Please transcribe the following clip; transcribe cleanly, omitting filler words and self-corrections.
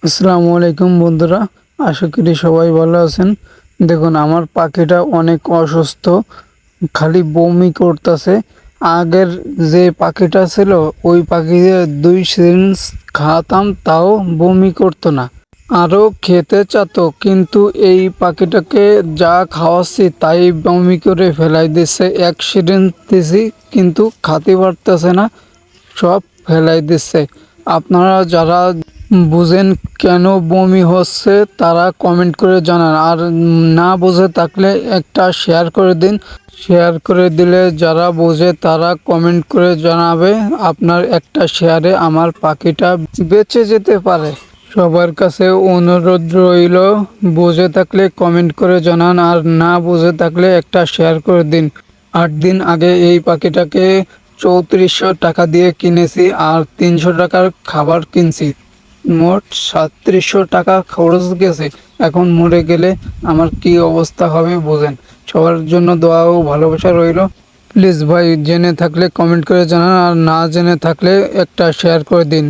আসসালামু আলাইকুম বন্ধুরা, আশা করি সবাই ভালো আছেন। দেখুন, আমার পাখিটা অনেক অসুস্থ, খালি বমি করতেছে। আগের যে পাখিটা ছিল ওই পাখিকে 2 সিরিঞ্জ খাওয়াতাম, তাও বমি করতো না, আরও খেতে চাতো। কিন্তু এই পাখিটাকে যা খাওয়াচ্ছি তাই বমি করে ফেলাই দিচ্ছে। 1 সিরিঞ্জ দিছি কিন্তু খাতে পারতেছে না, সব ফেলাই দিচ্ছে। আপনারা যারা বুঝেন কেন বমি হচ্ছে তারা কমেন্ট করে জানান, আর না বুঝে থাকলে একটা শেয়ার করে দিন। শেয়ার করে দিলে যারা বোঝে তারা কমেন্ট করে জানাবে। আপনার একটা শেয়ারে আমার পাখিটা বেঁচে যেতে পারে। সবার কাছে অনুরোধ রইল, বুঝে থাকলে কমেন্ট করে জানান, আর না বুঝে থাকলে একটা শেয়ার করে দিন। 8 দিন আগে এই পাখিটাকে 3400 টাকা দিয়ে কিনেছি, আর 300 টাকার খাবার কিনছি। মোট 3700 টাকা খরচ গেছে। এখন মরে গেলে আমার কি অবস্থা হবে বোঝেন। সবার জন্য দোয়া ও ভালোবাসা রইল। প্লিজ ভাই, জেনে থাকলে কমেন্ট করে জানান, আর না জেনে থাকলে একটা শেয়ার করে দিন।